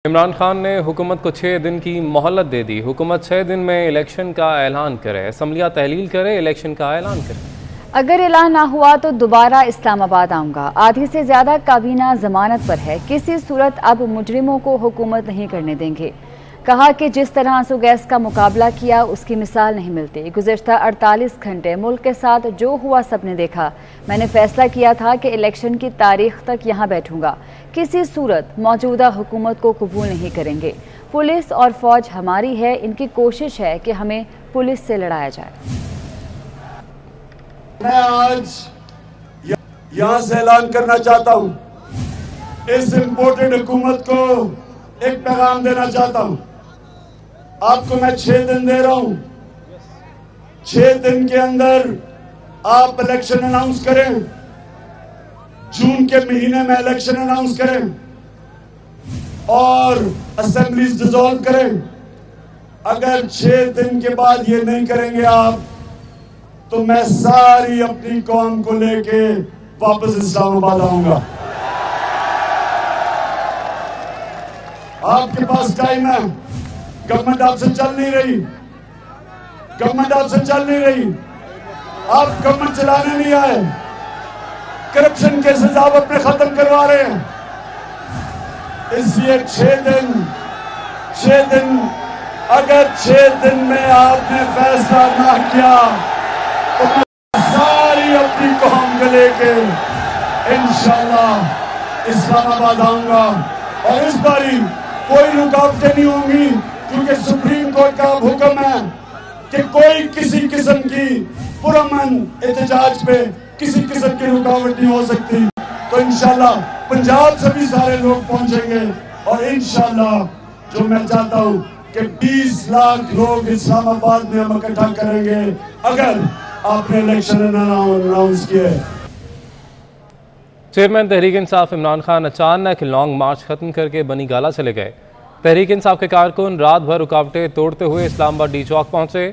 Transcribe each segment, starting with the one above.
इमरान खान ने हुकूमत को 6 दिन की मोहलत दे दी। हुकूमत 6 दिन में इलेक्शन का ऐलान करे, असम्बलियाँ तहलील करे, इलेक्शन का ऐलान करे। अगर ऐलान ना हुआ तो दोबारा इस्लामाबाद आऊँगा। आधी से ज़्यादा काबीना जमानत पर है, किसी सूरत अब मुजरिमों को हुकूमत नहीं करने देंगे। कहा कि जिस तरह आंसू गैस का मुकाबला किया उसकी मिसाल नहीं मिलती। गुज़िश्ता 48 घंटे मुल्क के साथ जो हुआ सबने देखा। मैंने फैसला किया था कि इलेक्शन की तारीख तक यहाँ बैठूंगा। किसी सूरत मौजूदा हुकूमत को कबूल नहीं करेंगे। पुलिस और फौज हमारी है, इनकी कोशिश है कि हमें पुलिस से लड़ाया जाए। मैं आज यहाँ से ऐलान करना चाहता हूँ, इस इम्पोर्टेड हुकूमत को एक पैगाम देना चाहता हूँ। आपको मैं 6 दिन दे रहा हूँ। 6 दिन के अंदर आप इलेक्शन अनाउंस करें। जून के महीने में इलेक्शन अनाउंस करें और असेंबलीज डिसॉल्व करें। अगर 6 दिन के बाद ये नहीं करेंगे आप, तो मैं सारी अपनी कौम को लेके वापस इस्लामाबाद आऊंगा। आपके पास टाइम है। गवर्नमेंट आपसे चल नहीं रही, गवर्नमेंट आपसे चल नहीं रही। आप गवर्नमेंट चलाने नहीं आए। करप्शन केसेस आप अपने खत्म करवा रहे हैं। इसलिए 6 दिन अगर 6 दिन में आपने फैसला ना किया तो मैं सारी अपनी कौम को लेके इंशाअल्लाह इस्लामाबाद आऊंगा। और इस बारी कोई रुकावटें नहीं होंगी, क्योंकि सुप्रीम कोर्ट का हुक्म है कि कोई किसी किस्म की पुरअमन एहतजाज पे किसी किस्म की रुकावट नहीं हो सकती। तो इंशाल्लाह पंजाब से भी सारे लोग पहुंचेंगे और इंशाल्लाह जो मैं चाहता हूं कि 20 लाख लोग इस्लामाबाद में हम इकट्ठा करेंगे अगर आपने इलेक्शन अनाउंस किए। चेयरमैन तहरीक इंसाफ इमरान खान अचानक लॉन्ग मार्च खत्म करके बनी गाला चले गए। तहरीक इंसाफ के कारकुन रात भर रुकावटें तोड़ते हुए इस्लामाबाद डी चौक पहुंचे।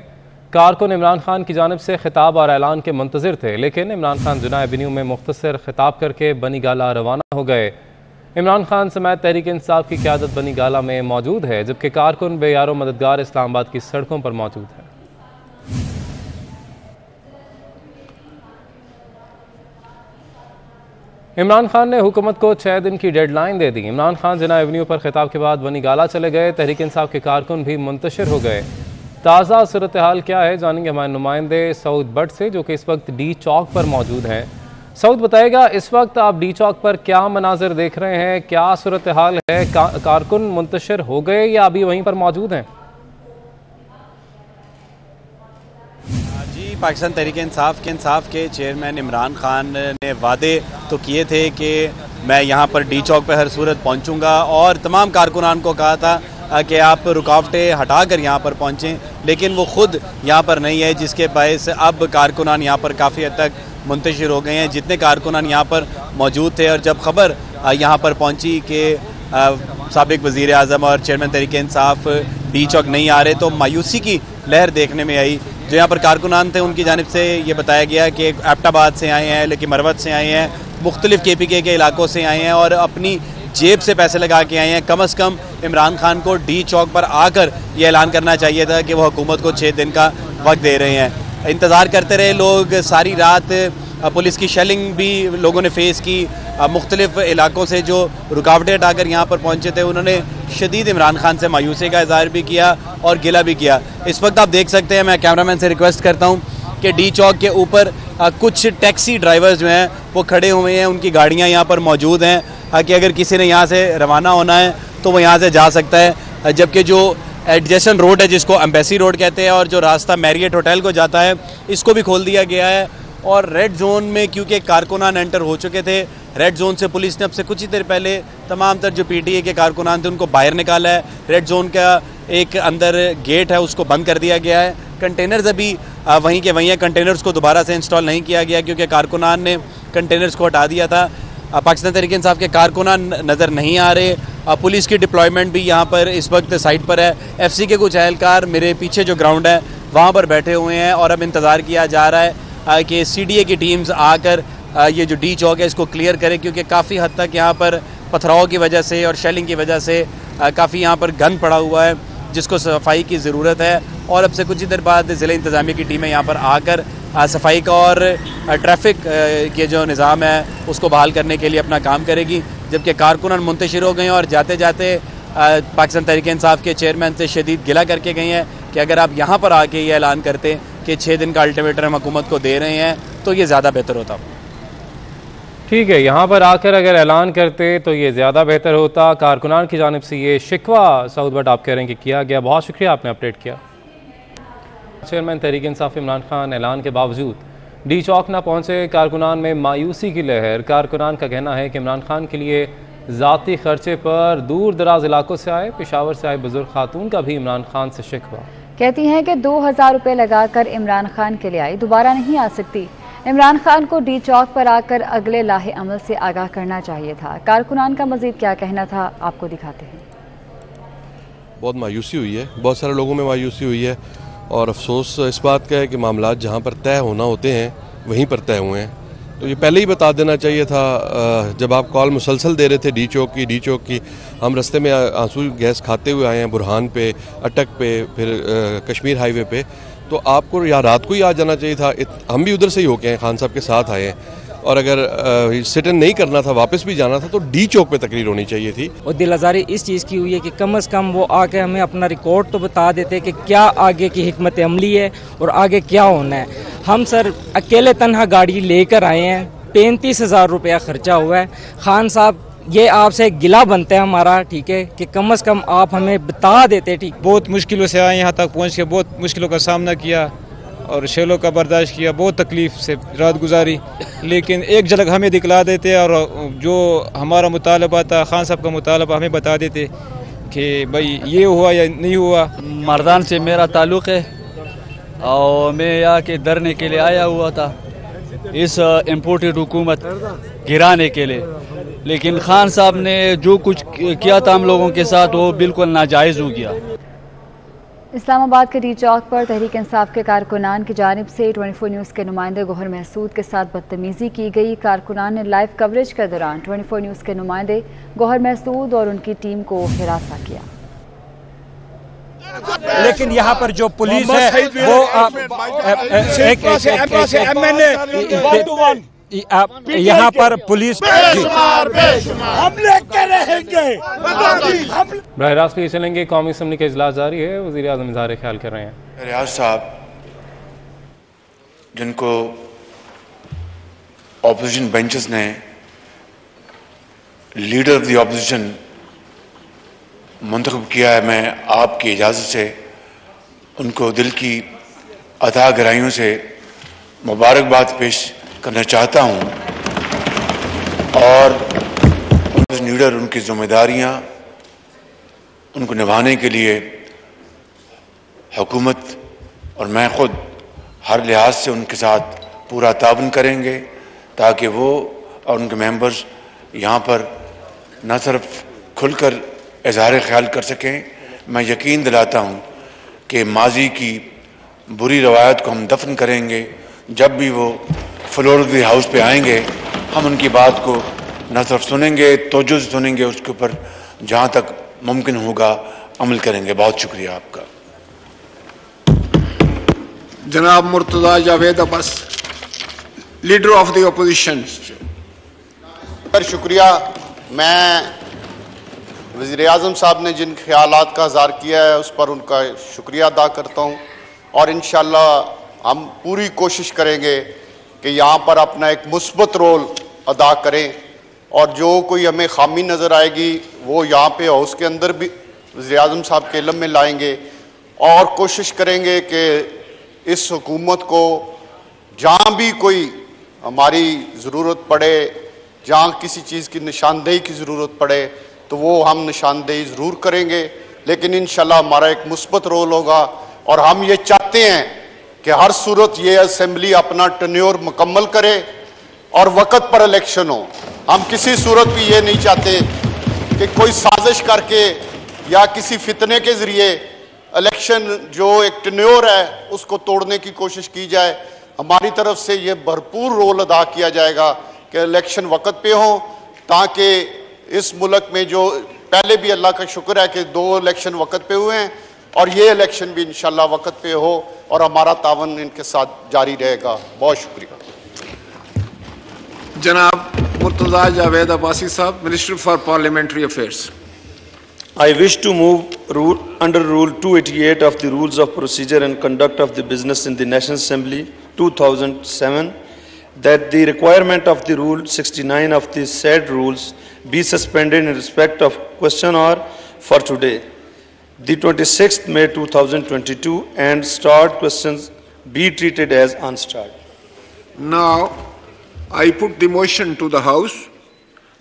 कारकुन इमरान खान की जानिब से खिताब और ऐलान के मुंतज़िर थे, लेकिन इमरान खान जुना एवेन्यू में मुख्तसर खिताब करके बनी गाला रवाना हो गए। इमरान खान समेत तहरीक इंसाफ की क़यादत बनी गाला में मौजूद है, जबकि कारकुन बेयारो मददगार इस्लामाबाद की सड़कों पर मौजूद है। इमरान खान ने हुकूमत को 6 दिन की डेडलाइन दे दी। इमरान खान जिना एवेन्यू पर खिताब के बाद बनी गाला चले गए। तहरीक इंसाफ के कारकुन भी मुंतशिर हो गए। ताज़ा सूरत हाल क्या है जानेंगे हमारे नुमाइंदे सऊद बट से, जो कि इस वक्त डी चौक पर मौजूद हैं। सऊद बताएगा, इस वक्त आप डी चौक पर क्या मनाजिर देख रहे हैं, क्या सूरत हाल है? कारकुन मुंतशिर हो गए या अभी वहीं पर मौजूद हैं? पाकिस्तान तहरीक इंसाफ के चेयरमैन इमरान खान ने वादे तो किए थे कि मैं यहाँ पर डी चौक पर हर सूरत पहुँचूँगा और तमाम कारकुनान को कहा था कि आप रुकावटें हटाकर यहाँ पर पहुँचें, लेकिन वो ख़ुद यहाँ पर नहीं है, जिसके बायस अब कारकुनान यहाँ पर काफ़ी हद तक मुंतशिर हो गए हैं। जितने कारकुनान यहाँ पर मौजूद थे और जब ख़बर यहाँ पर पहुँची कि साबिक वज़ीर आज़म और चेयरमैन तहरीक इंसाफ डी चौक नहीं आ रहे, तो मायूसी की लहर देखने में आई। जो यहाँ पर कारकुनान थे उनकी जानिब से ये बताया गया कि एबटाबाद से आए हैं, लेकिन मरवत से आए हैं, मुख्तलिफ KPK के इलाकों से आए हैं और अपनी जेब से पैसे लगा के आए हैं। कम अज़ कम इमरान खान को डी चौक पर आकर ये ऐलान करना चाहिए था कि वो हुकूमत को 6 दिन का वक्त दे रहे हैं। इंतज़ार करते रहे लोग सारी रात। पुलिस की शेलिंग भी लोगों ने फेस की। मुख्तलिफ इलाकों से जो रुकावटें हटाकर यहाँ पर पहुँचे थे उन्होंने शदीद इमरान खान से मायूसी का इज़हार भी किया और गिला भी किया। इस वक्त आप देख सकते हैं, मैं कैमरामैन से रिक्वेस्ट करता हूँ कि डी चौक के ऊपर कुछ टैक्सी ड्राइवर्स जो हैं वो खड़े हुए हैं, उनकी गाड़ियाँ यहाँ पर मौजूद हैं कि अगर किसी ने यहाँ से रवाना होना है तो वो यहाँ से जा सकता है। जबकि जो एडजेसेंट रोड है जिसको एम्बेसी रोड कहते हैं और जो रास्ता मैरियट होटल को जाता है, इसको भी खोल दिया गया है। और रेड जोन में क्योंकि कारकुनान एंटर हो चुके थे, रेड जोन से पुलिस ने अब से कुछ ही देर पहले तमाम तर जो PTA के कारकुनान थे उनको बाहर निकाला है। रेड जोन का एक अंदर गेट है उसको बंद कर दिया गया है। कंटेनर्स अभी वहीं के वहीं हैं, कंटेनर्स को दोबारा से इंस्टॉल नहीं किया गया क्योंकि कारकुनान ने कंटेनर्स को हटा दिया था। पाकिस्तान तहरीक इंसाफ के कारकुनान नज़र नहीं आ रहे। पुलिस की डिप्लॉयमेंट भी यहाँ पर इस वक्त साइट पर है। FC के कुछ एहलकार मेरे पीछे जो ग्राउंड है वहाँ पर बैठे हुए हैं और अब इंतज़ार किया जा रहा है कि CDA की टीम्स आकर ये जो डी चौक है इसको क्लियर करें, क्योंकि काफ़ी हद तक यहाँ पर पथराव की वजह से और शेलिंग की वजह से काफ़ी यहाँ पर गंद पड़ा हुआ है जिसको सफाई की ज़रूरत है। और अब से कुछ ही देर बाद ज़िला इंतज़ामिया की टीमें यहाँ पर आकर सफाई का और ट्रैफिक के जो निज़ाम है उसको बहाल करने के लिए अपना काम करेगी। जबकि कारकुनान मुंतशिर हो गए हैं और जाते जाते पाकिस्तान तहरीक इंसाफ के चेयरमैन से शदीद गिला करके गए हैं कि अगर आप यहाँ पर आके ये ऐलान करते कि 6 दिन का अल्टीमेटम हम हुकूमत को दे रहे हैं तो ये ज़्यादा बेहतर होता। ठीक है, यहाँ पर आकर अगर ऐलान करते तो ये ज़्यादा बेहतर होता। कारकुनान की जानिब से ये शिकवा सऊद भट्ट आप कह रहे हैं कि किया गया। बहुत शुक्रिया, आपने अपडेट किया। चेयरमैन तहरीक इंसाफ इमरान खान ऐलान के बावजूद डी चौक ना पहुँचे। कारकुनान में मायूसी की लहर। कारकुनान का कहना है कि इमरान खान के लिए ज़ाती खर्चे पर दूर दराज इलाकों से आए पेशावर से आए बुजुर्ग खातून का भी इमरान खान से शिकवा। कहती हैं कि 2000 रुपये लगाकर इमरान खान के लिए आई, दोबारा नहीं आ सकती। इमरान खान को डी चौक पर आकर अगले लाहे अमल से आगाह करना चाहिए था। कारकुनान का मजीद क्या कहना था, आपको दिखाते हैं। बहुत मायूसी हुई है, बहुत सारे लोगों में मायूसी हुई है और अफसोस इस बात का है कि मामलात जहाँ पर तय होना होते हैं वहीं पर तय हुए हैं। तो ये पहले ही बता देना चाहिए था। जब आप कॉल मुसलसल दे रहे थे डी चौक की, हम रास्ते में आंसू गैस खाते हुए आए हैं बुरहान पे, अटक पे, फिर कश्मीर हाईवे पे, तो आपको या रात को ही आ जाना चाहिए था। हम भी उधर से ही होके हैं, खान साहब के साथ आए हैं। और अगर सिट इन नहीं करना था, वापस भी जाना था, तो डी चौक पे तकरीर होनी चाहिए थी। और दिल आज़ारी इस चीज़ की हुई है कि कम से कम वो आके हमें अपना रिकॉर्ड तो बता देते कि क्या आगे की हिकमत अमली है और आगे क्या होना है। हम सर अकेले तनहा गाड़ी लेकर आए हैं, 35,000 रुपया खर्चा हुआ है। खान साहब ये आपसे गिला बनता है हमारा, ठीक है, कि कम से कम आप हमें बता देते। ठीक, बहुत मुश्किलों से आए, यहाँ तक पहुँच के बहुत मुश्किलों का सामना किया और शेलों का बर्दाश्त किया, बहुत तकलीफ से रात गुजारी, लेकिन एक झलक हमें दिखला देते और जो हमारा मुतालबा था, खान साहब का मुतालबा हमें बता देते कि भाई ये हुआ या नहीं हुआ। मर्दान से मेरा ताल्लुक़ है और मैं यहाँ के धरने के लिए आया हुआ था इस इम्पोर्टेड हुकूमत गिराने के लिए, लेकिन खान साहब ने जो कुछ किया था हम लोगों के साथ वो बिल्कुल नाजायज़ हो गया। इस्लामाबाद के डी चौक पर तहरीक इंसाफ के कारकुनान की जानिब से 24 न्यूज़ के नुमाइंदे गौहर महसूद के साथ बदतमीज़ी की गई। कारकुनान ने लाइव कवरेज के दौरान 24 न्यूज़ के नुमाइंदे गौहर महसूद और उनकी टीम को हिरासा किया। लेकिन यहाँ पर जो पुलिस है वो यहाँ पर पुलिस हम लेके रहेंगे। बराह रास्त लिए चलेंगे। कौमी असम्बली का इजलास जारी है, वज़ीर आज़म इज़हार ख्याल कर रहे हैं। रियाज साहब जिनको ऑपोजिशन बेंचेस ने लीडर ऑफ द ऑपोजिशन मुंतखब किया है, मैं आपकी इजाज़त से उनको दिल की अता गहराइयों से मुबारकबाद पेश करना चाहता हूँ और लीडर उनकी जिम्मेदारियाँ उनको निभाने के लिए हुकूमत और मैं ख़ुद हर लिहाज से उनके साथ पूरा ताउन करेंगे ताकि वो और उनके मेंबर्स यहाँ पर न सिर्फ खुलकर इज़हार ख्याल कर सकें, मैं यकीन दिलाता हूँ कि माजी की बुरी रवायत को हम दफन करेंगे। जब भी वो फ्लोर ऑफ द हाउस पे आएंगे हम उनकी बात को न सिर्फ सुनेंगे, तवज्जो से सुनेंगे, उसके ऊपर जहाँ तक मुमकिन होगा अमल करेंगे। बहुत शुक्रिया आपका। जनाब Murtaza Javed Abbas, leader of the opposition. शुक्रिया। मैं वज़ीर आज़म साहब ने जिन ख्यालात का इज़हार किया है उस पर उनका शुक्रिया अदा करता हूँ और इंशाअल्लाह हम पूरी कोशिश करेंगे कि यहाँ पर अपना एक मुस्बत रोल अदा करें और जो कोई हमें खामी नज़र आएगी वो यहाँ पे हाउस के अंदर भी वज़ीर आज़म साहब के इल्म में लाएंगे और कोशिश करेंगे कि इस हुकूमत को जहाँ भी कोई हमारी ज़रूरत पड़े, जहाँ किसी चीज़ की निशानदेही की ज़रूरत पड़े तो वो हम निशानदेही ज़रूर करेंगे, लेकिन इंशाल्लाह हमारा एक मुस्बत रोल होगा और हम ये चाहते हैं कि हर सूरत ये असेंबली अपना टन्योर मुकम्मल करे और वक़्त पर इलेक्शन हो। हम किसी सूरत भी ये नहीं चाहते कि कोई साजिश करके या किसी फितने के ज़रिए इलेक्शन जो एक टन्योर है उसको तोड़ने की कोशिश की जाए। हमारी तरफ से ये भरपूर रोल अदा किया जाएगा कि इलेक्शन वक़्त पे हो ताकि इस मुल्क में जो पहले भी अल्लाह का शुक्र है कि 2 इलेक्शन वक्त पे हुए हैं और ये इलेक्शन भी इंशाल्लाह वक्त पे हो और हमारा तावन इनके साथ जारी रहेगा। बहुत शुक्रिया। जनाब मुर्तज़ा जावेद अब्बासी साहब, minister for parliamentary affairs. I wish to move under Rule 288 of the Rules of Procedure and Conduct of the Business in the National Assembly 2007 that the requirement of the Rule 69 of the said rules be suspended in respect of question hour for today, the 26th May 2022, and start questions be treated as unstarred. Now, I put the motion to the House.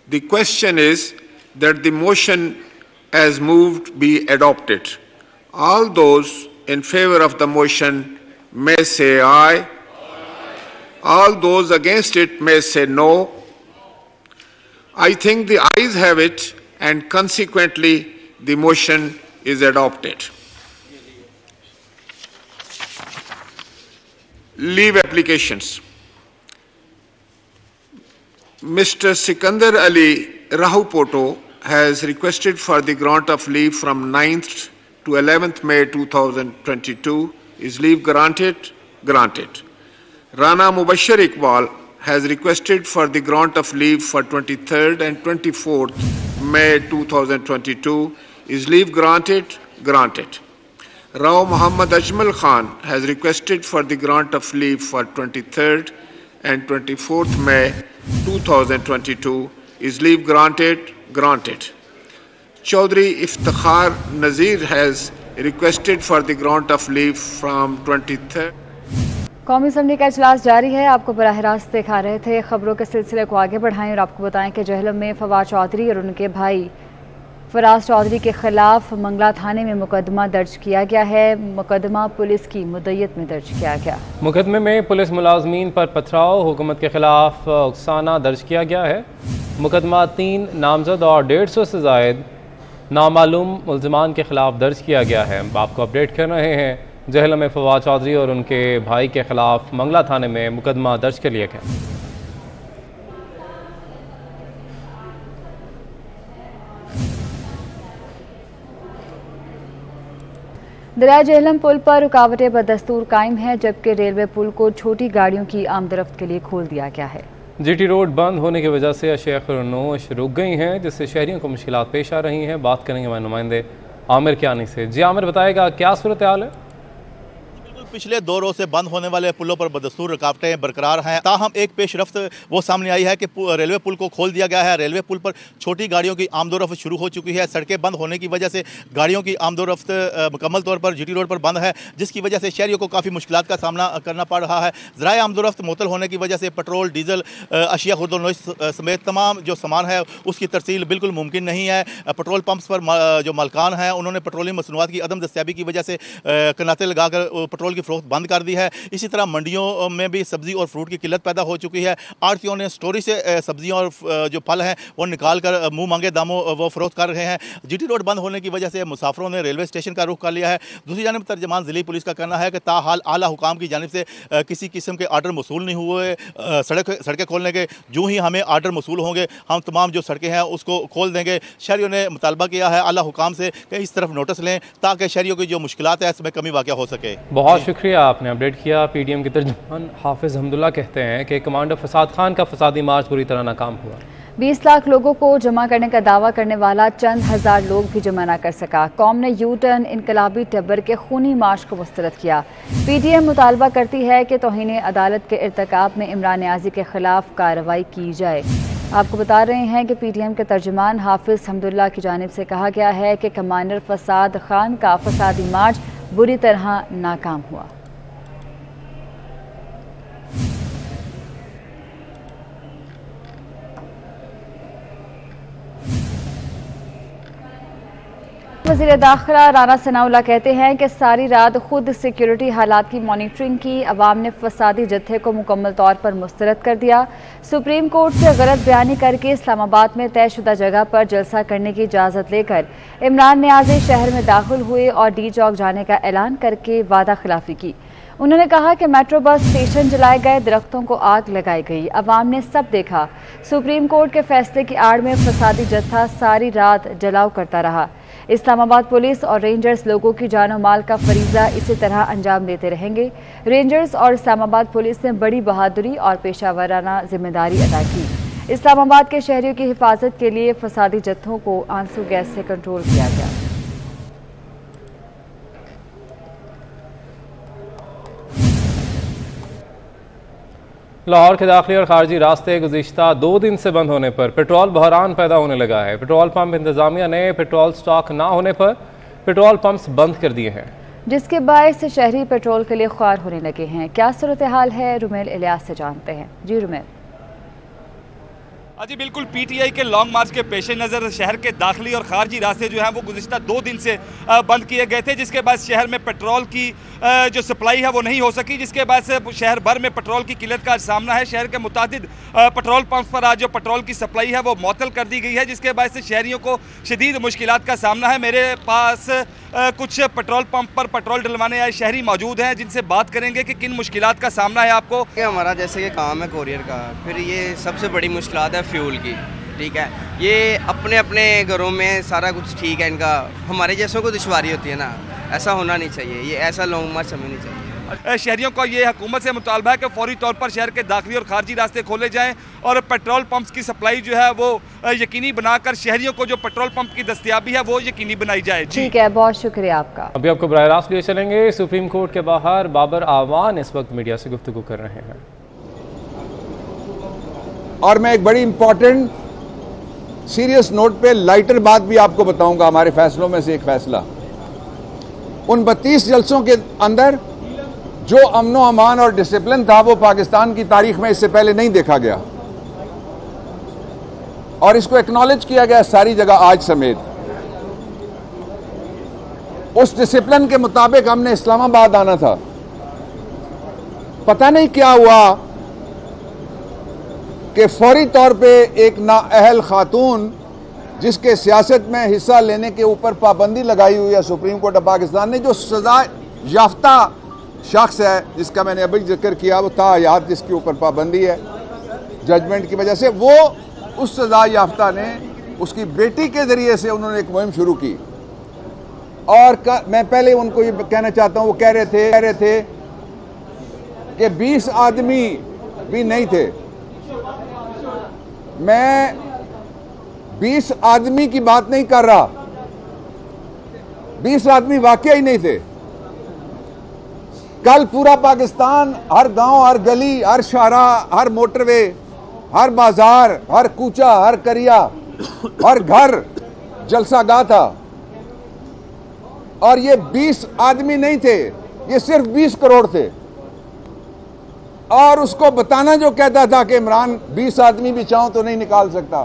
The question is that the motion as moved be adopted. All those in favor of the motion may say aye. All those against it may say no. I think the ayes have it, and consequently the motion is adopted. Leave applications. Mr. Sikandar Ali Rahupoto has requested for the grant of leave from 9th to 11th May 2022. Is leave granted? Granted. Rana Mubashir Iqbal has requested for the grant of leave for 23rd and 24th May 2022. Is leave granted? Granted. Rao Muhammad Ajmal Khan has requested for the grant of leave for 23rd and 24th May 2022. Is leave granted? Granted. Chaudhry Iftikhar Nazir has requested for the grant of leave from 23rd. कौमी assembly का इजलास जारी है। आपको बराह रास्त दिखा रहे थे। खबरों के सिलसिले को आगे बढ़ाएं और आपको बताएं कि जहलम में फवाद चौधरी और उनके भाई फराज चौधरी के खिलाफ मंगला थाने में मुकदमा दर्ज किया गया है। मुकदमा पुलिस की मुद्दत में दर्ज किया गया। मुकदमे में पुलिस मुलाजमीन पर पथराव, हुकूमत के खिलाफ उकसाना दर्ज किया गया है। मुकदमा 3 नामजद और 150 से ज़ायद नामालूम मुल्ज़िमान के खिलाफ दर्ज किया गया है। आपको अपडेट कर रहे हैं। जहलम में फवाद चौधरी और उनके भाई के खिलाफ मंगला थाने में मुकदमा दर्ज कर लिया गया। दरिया जहलम पुल पर रुकावटें बदस्तूर कायम है, जबकि रेलवे पुल को छोटी गाड़ियों की आमदरफ्त के लिए खोल दिया गया है। जीटी रोड बंद होने की वजह से अशिया खुरनोश रुक गई हैं, जिससे शहरियों को मुश्किलात पेश आ रही हैं। बात करेंगे हमारे नुमाइंदे आमिर कियानी से। जी आमिर, बताएगा क्या सूरत हाल है? पिछले 2 रोज से बंद होने वाले पुलों पर बदस्तूर रुकावटें बरकरार हैं। ताहम एक पेशरफ्त वो सामने आई है कि रेलवे पुल को खोल दिया गया है। रेलवे पुल पर छोटी गाड़ियों की आमदोरफ्त शुरू हो चुकी है। सड़कें बंद होने की वजह से गाड़ियों की आमदोरफ्त मुकम्मल तौर पर जीटी रोड पर बंद है, जिसकी वजह से शहरियों को काफ़ी मुश्किलात का सामना करना पड़ रहा है। ज़राए आमदोरफ्त मुअत्तल होने की वजह से पेट्रोल, डीजल, अशिया खुर्दोनोश समेत तमाम जो सामान है उसकी तरसील बिल्कुल मुमकिन नहीं है। पेट्रोल पम्प्स पर जो मालकान हैं उन्होंने पेट्रोलियम मसनूआत की अदम दस्तियाबी की वजह से कनाते लगाकर पेट्रोल की फरोख्त बंद कर दी है। इसी तरह मंडियों में भी सब्जी और फ्रूट की किल्लत पैदा हो चुकी है। आड़तियों ने स्टोरी से सब्जियां और जो फल हैं वो निकाल कर मुंह मांगे दामों वो फरोख्त कर रहे हैं। जीटी रोड बंद होने की वजह से मुसाफिरों ने रेलवे स्टेशन का रुख कर लिया है। दूसरी जानब तर्जमान ज़िली पुलिस का कहना है कि ताहाल आला हुकाम की जानिब से किसी किस्म के आर्डर मसूल नहीं हुए। सड़कें खोलने के जो ही हमें आर्डर मसूल होंगे हम तमाम जो सड़कें हैं उसको खोल देंगे। शहरियों ने मुतालबा किया है आला हुकाम से कि इस तरफ नोटिस लें ताकि शहरियों की जो मुश्किलात है इसमें कमी वाक़या हो सके। बहुत शुक्रिया, आपने अपडेट किया। पीडीएम के तर्जुमान हाफिज हमदुल्ला कहते हैं कि कमांडर फसाद खान का फसादी मार्च बुरी तरह नाकाम हुआ। 20 लाख लोगों को जमा करने का दावा करने वाला चंद हजार लोग भी जमा न कर सका। कौम ने यू टर्न इनकलाबी टब्बर के खूनी मार्च को मुस्तरद किया। पीटीएम मुतालबा करती है कि तौहीन अदालत के इर्तिकाब में इमरान नियाज़ी के खिलाफ कार्रवाई की जाए। आपको बता रहे हैं कि पीटीएम के तर्जुमान हाफिज हमदुल्ला की जानिब से कहा गया है कि कमांडर फसाद खान का फसादी मार्च बुरी तरह नाकाम हुआ। वज़ीर दाखिला राना सनाउल्लाह कहते हैं कि सारी रात खुद सिक्योरिटी हालात की मॉनिटरिंग की। अवाम ने फसादी जत्थे को मुकम्मल तौर पर मुस्तरद कर दिया। सुप्रीम कोर्ट से गलत बयानी करके इस्लामाबाद में तयशुदा जगह पर जलसा करने की इजाज़त लेकर इमरान नियाज़ी शहर में दाखिल हुए और डी चौक जाने का ऐलान करके वादा खिलाफी की। उन्होंने कहा कि मेट्रो बस स्टेशन जलाए गए, दरख्तों को आग लगाई गई, अवाम ने सब देखा। सुप्रीम कोर्ट के फैसले की आड़ में फसादी जत्था सारी रात जलाओ करता रहा। इस्लामाबाद पुलिस और रेंजर्स लोगों की जानो माल का फरीजा इसी तरह अंजाम देते रहेंगे। रेंजर्स और इस्लामाबाद पुलिस ने बड़ी बहादुरी और पेशावराना जिम्मेदारी अदा की। इस्लामाबाद के शहरियों की हिफाजत के लिए फसादी जत्थों को आंसू गैस से कंट्रोल किया गया। लाहौर के दाखिली और खारजी रास्ते गुज़िश्ता 2 दिन से बंद होने पर पेट्रोल बहरान पैदा होने लगा है। पेट्रोल पंप इंतजामिया ने पेट्रोल स्टॉक ना होने पर पेट्रोल पंप्स बंद कर दिए हैं, जिसके बायस शहरी पेट्रोल के लिए ख्वार होने लगे हैं। क्या सूरत हाल है, रुमेल इलियास से जानते हैं। जी रुमेल। जी बिल्कुल, पीटीआई के लॉन्ग मार्च के पेश नज़र शहर के दाखिली और खारजी रास्ते जो हैं वो गुज़िश्ता 2 दिन से बंद किए गए थे, जिसके बाद शहर में पेट्रोल की जो सप्लाई है वो नहीं हो सकी, जिसके बाद से शहर भर में पेट्रोल की किल्लत का सामना है। शहर के मुतादिद पेट्रोल पंप पर आज जो पेट्रोल की सप्लाई है वो मुअत्तल कर दी गई है, जिसके बाद से शहरियों को शदीद मुश्किलात का सामना है। मेरे पास कुछ पेट्रोल पंप पर पेट्रोल डलवाने आए शहरी मौजूद हैं, जिनसे बात करेंगे कि किन मुश्किलात का सामना है आपको। हमारा जैसे कि काम है कोरियर का, फिर ये सबसे बड़ी मुश्किलात है फ्यूल की। ठीक है, ये अपने अपने घरों में सारा कुछ ठीक है, इनका हमारे जैसों को दुश्वारी होती है ना, ऐसा होना नहीं चाहिए। ये ऐसा लॉन्ग मार्च हमें नहीं चाहिए। शहरियों का ये हुकूमत से मुतालबा है कि फौरी तौर पर शहर के दाखिली और खारजी रास्ते खोले जाएं और पेट्रोल पंप्स की सप्लाई जो है वो यकीनी बनाकर शहरियों को जो पेट्रोल पंप की दस्तयाबी है वो यकीनी बनाई जाए। ठीक है, बहुत शुक्रिया आपका। अभी आपको बराह रास्त लिए चलेंगे। सुप्रीम कोर्ट के बाहर बाबर आवान इस वक्त मीडिया से गुफ्तगू कर रहे हैं और मैं एक बड़ी इंपॉर्टेंट सीरियस नोट पे लाइटर बात भी आपको बताऊंगा। हमारे फैसलों में से एक फैसला, उन 32 जलसों के अंदर जो अमनो अमान और डिसिप्लिन था वो पाकिस्तान की तारीख में इससे पहले नहीं देखा गया और इसको एक्नॉलेज किया गया सारी जगह आज समेत। उस डिसिप्लिन के मुताबिक हमने इस्लामाबाद आना था। पता नहीं क्या हुआ कि फौरी तौर पे एक नाअहल खातून जिसके सियासत में हिस्सा लेने के ऊपर पाबंदी लगाई हुई है सुप्रीम कोर्ट ऑफ पाकिस्तान ने, जो सजा याफ्ता शख्स है जिसका मैंने अभी जिक्र किया, वो तायात जिसके ऊपर पाबंदी है जजमेंट की वजह से, वो उस सजा याफ्ता ने उसकी बेटी के जरिए से उन्होंने एक मुहिम शुरू की। और मैं पहले उनको ये कहना चाहता हूँ, वो कह रहे थे कि 20 आदमी भी नहीं थे। मैं 20 आदमी की बात नहीं कर रहा, 20 आदमी वाकई ही नहीं थे। कल पूरा पाकिस्तान, हर गांव, हर गली, हर शाहराह, हर मोटरवे, हर बाजार, हर कूचा, हर करिया, हर घर जलसागाह था और ये 20 आदमी नहीं थे, ये सिर्फ 20 करोड़ थे। और उसको बताना जो कहता था कि इमरान 20 आदमी भी चाहो तो नहीं निकाल सकता,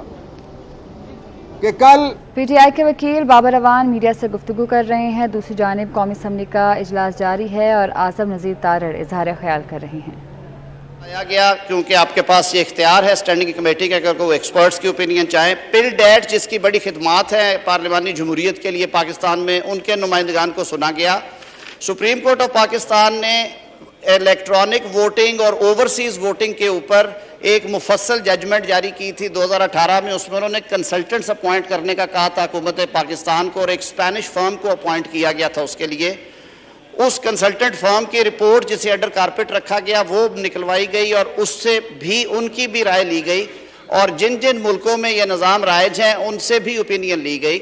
कि कल पीटीआई के वकील बाबर अवान मीडिया से गुफ्तगू कर रहे हैं। दूसरी जानिब कौमी असम्बली का इजलास जारी है और आज़म नज़ीर तारड़ इजहार ख्याल कर रहे हैं। आया गया क्योंकि आपके पास ये इख्तियार है स्टैंडिंग कमेटी के, अगर कोई एक्सपर्ट्स की ओपिनियन चाहें। पिल डैट जिसकी बड़ी खिदमात है पार्लिमानी जमहूरियत के लिए पाकिस्तान में, उनके नुमाइंदगान को सुना गया। सुप्रीम कोर्ट ऑफ पाकिस्तान ने इलेक्ट्रॉनिक वोटिंग और ओवरसीज वोटिंग के ऊपर एक मुफस्सल जजमेंट जारी की थी 2018 में। उसमें उन्होंने कंसल्टेंट्स अपॉइंट करने का कहा था हुकूमत पाकिस्तान को, और एक स्पेनिश फर्म को अपॉइंट किया गया था उसके लिए। उस कंसल्टेंट फर्म की रिपोर्ट जिसे अंडर कारपेट रखा गया वो निकलवाई गई और उससे भी उनकी भी राय ली गई, और जिन जिन मुल्कों में यह निज़ाम राइज हैं उनसे भी ओपिनियन ली गई।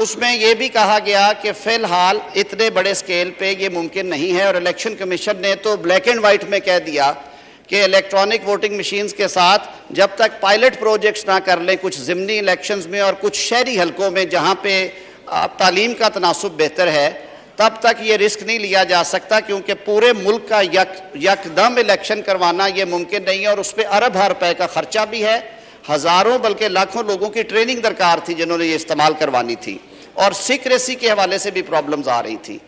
उसमें यह भी कहा गया कि फ़िलहाल इतने बड़े स्केल पे ये मुमकिन नहीं है, और इलेक्शन कमीशन ने तो ब्लैक एंड वाइट में कह दिया कि इलेक्ट्रॉनिक वोटिंग मशीन्स के साथ जब तक पायलट प्रोजेक्ट्स ना कर लें कुछ ज़िमनी इलेक्शंस में और कुछ शहरी हलकों में जहाँ पे तालीम का तनासुब बेहतर है, तब तक ये रिस्क नहीं लिया जा सकता, क्योंकि पूरे मुल्क का यकदम इलेक्शन करवाना ये मुमकिन नहीं है और उस पर अरब रुपए का खर्चा भी है। हज़ारों बल्कि लाखों लोगों की ट्रेनिंग दरकार थी जिन्होंने ये इस्तेमाल करवानी थी, और सीक्रेसी के हवाले से भी प्रॉब्लम्स आ रही थी।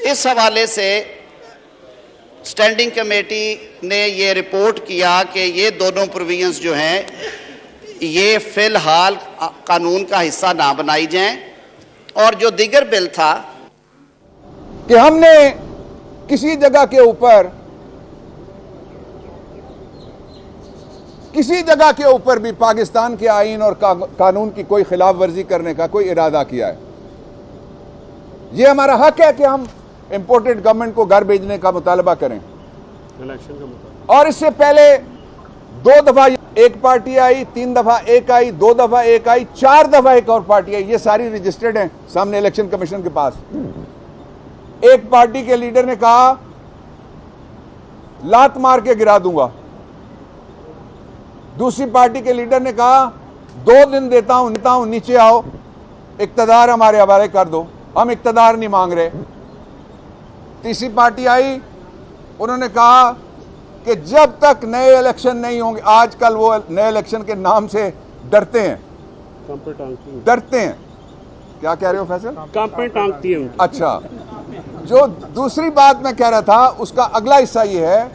इस हवाले से स्टैंडिंग कमेटी ने ये रिपोर्ट किया कि ये दोनों प्रोविजंस जो हैं ये फ़िलहाल कानून का हिस्सा ना बनाई जाएं, और जो दीगर बिल था कि हमने किसी जगह के ऊपर भी पाकिस्तान के आईन और कानून की कोई खिलाफ वर्जी करने का कोई इरादा किया है। ये हमारा हक है कि हम इंपोर्टेड गवर्नमेंट को घर भेजने का मुतालबा करें। इलेक्शन का मुतालबा। और इससे पहले 2 दफा एक पार्टी आई, 3 दफा एक आई, 2 दफा एक आई, 4 दफा एक और पार्टी आई। ये सारी रजिस्टर्ड हैं सामने इलेक्शन कमीशन के पास। एक पार्टी के लीडर ने कहा लात मार के गिरा दूंगा। दूसरी पार्टी के लीडर ने कहा 2 दिन देता हूं, नीचे आओ, इक्तदार हमारे हवाले कर दो, हम इक्तदार नहीं मांग रहे। तीसरी पार्टी आई, उन्होंने कहा कि जब तक नए इलेक्शन नहीं होंगे, आजकल वो नए इलेक्शन के नाम से डरते हैं। क्या कह रहे हो फैसल? टांगती है। अच्छा, जो दूसरी बात मैं कह रहा था उसका अगला हिस्सा ये है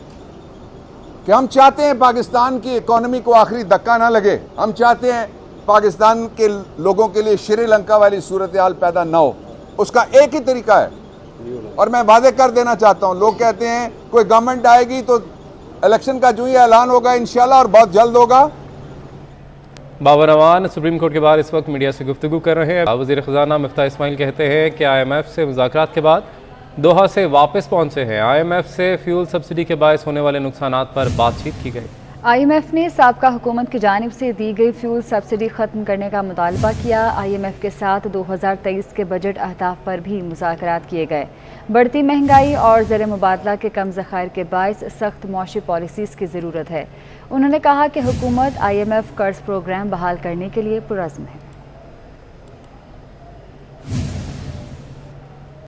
कि हम चाहते हैं पाकिस्तान की इकोनॉमी को आखिरी धक्का ना लगे। हम चाहते हैं पाकिस्तान के लोगों के लिए श्रीलंका वाली सूरत हाल पैदा ना हो। उसका एक ही तरीका है, और मैं वादे कर देना चाहता हूं। लोग कहते हैं कोई गवर्नमेंट आएगी तो इलेक्शन का जो ही ऐलान होगा इंशाल्लाह, और बहुत जल्द होगा। बाबर अमान सुप्रीम कोर्ट के बाहर इस वक्त मीडिया से गुफ्तगू कर रहे हैं। वज़ीर ख़ज़ाना मिफ्ताह इस्माइल कहते हैं कि IMF से मुज़ाकरात के बाद दोहा से वापस पहुंचे हैं। IMF से फ्यूल सब्सिडी के बायस होने वाले नुकसानात पर बातचीत की गई। IMF ने साबका हुकूमत की जानिब से दी गई फ्यूल सब्सिडी ख़त्म करने का मुतालबा किया। IMF के साथ 2023 के बजट अहदाफ पर भी मुज़ाकरात किए गए। बढ़ती महंगाई और ज़र मुबादला के कम ज़खायर के बायस सख्त मुआशी पॉलिसीज़ की ज़रूरत है। उन्होंने कहा कि हुकूमत IMF कर्ज प्रोग्राम बहाल करने के लिए पुरज़्म है।